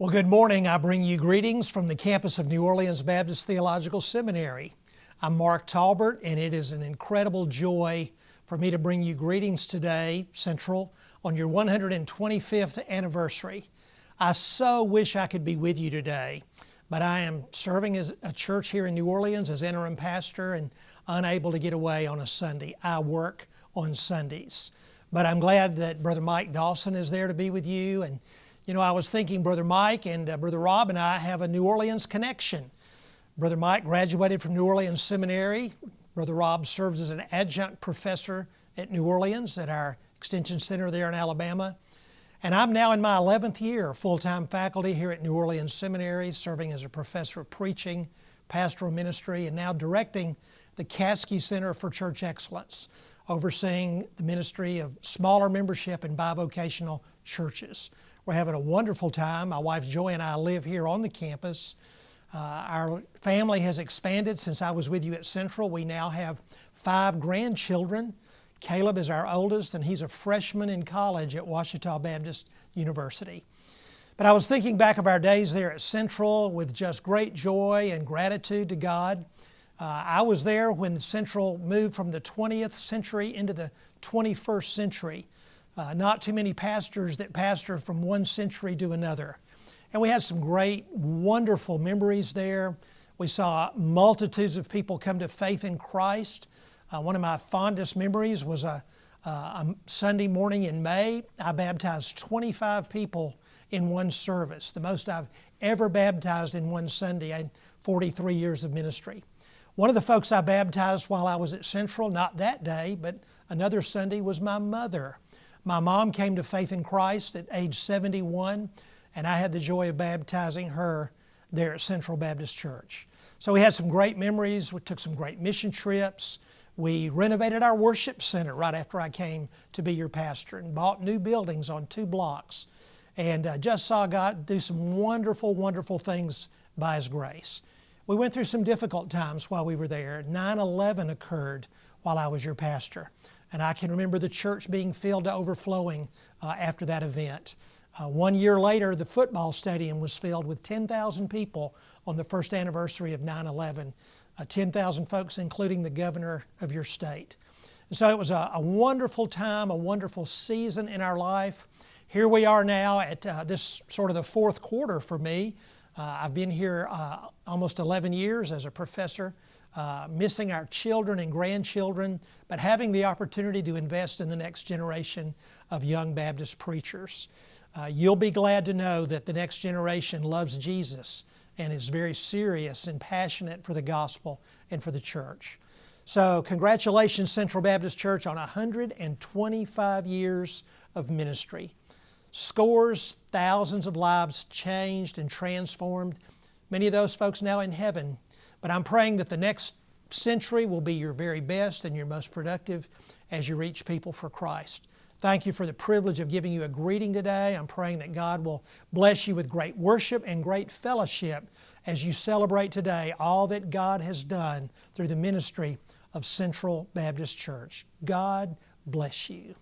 Well, good morning. I bring you greetings from the campus of New Orleans Baptist Theological Seminary. I'm Mark Tolbert, and it is an incredible joy for me to bring you greetings today, Central, on your 125th anniversary. I so wish I could be with you today, but I am serving as a church here in New Orleans as interim pastor and unable to get away on a Sunday. I work on Sundays. But I'm glad that Brother Mike Dawson is there to be with you. And you know, I was thinking Brother Mike and Brother Rob and I have a New Orleans connection. Brother Mike graduated from New Orleans Seminary. Brother Rob serves as an adjunct professor at New Orleans at our Extension Center there in Alabama. And I'm now in my 11th year of full-time faculty here at New Orleans Seminary, serving as a professor of preaching, pastoral ministry, and now directing the Caskey Center for Church Excellence, overseeing the ministry of smaller membership and bivocational churches. We're having a wonderful time. My wife Joy and I live here on the campus. Our family has expanded since I was with you at Central. We now have 5 grandchildren. Caleb is our oldest, and he's a freshman in college at Ouachita Baptist University. But I was thinking back of our days there at Central with just great joy and gratitude to God. I was there when Central moved from the 20th century into the 21st century. Not too many pastors that pastor from one century to another. And we had some great, wonderful memories there. We saw multitudes of people come to faith in Christ. One of my fondest memories was a Sunday morning in May. I baptized 25 people in one service, the most I've ever baptized in one Sunday. I had 43 years of ministry. One of the folks I baptized while I was at Central, not that day, but another Sunday, was my mother. My mom came to faith in Christ at age 71, and I had the joy of baptizing her there at Central Baptist Church. So we had some great memories. We took some great mission trips. We renovated our worship center right after I came to be your pastor and bought new buildings on 2 blocks. And just saw God do some wonderful, wonderful things by His grace. We went through some difficult times while we were there. 9/11 occurred while I was your pastor. And I can remember the church being filled to overflowing after that event. 1 year later, the football stadium was filled with 10,000 people on the first anniversary of 9/11. 10,000 folks, including the governor of your state. And so it was a wonderful time, a wonderful season in our life. Here we are now at this sort of the 4th quarter for me. I've been here almost 11 years as a professor, missing our children and grandchildren, but having the opportunity to invest in the next generation of young Baptist preachers. You'll be glad to know that the next generation loves Jesus and is very serious and passionate for the gospel and for the church. So congratulations, Central Baptist Church, on 125 years of ministry. Scores, thousands of lives changed and transformed. Many of those folks now in heaven. But I'm praying that the next century will be your very best and your most productive as you reach people for Christ. Thank you for the privilege of giving you a greeting today. I'm praying that God will bless you with great worship and great fellowship as you celebrate today all that God has done through the ministry of Central Baptist Church. God bless you.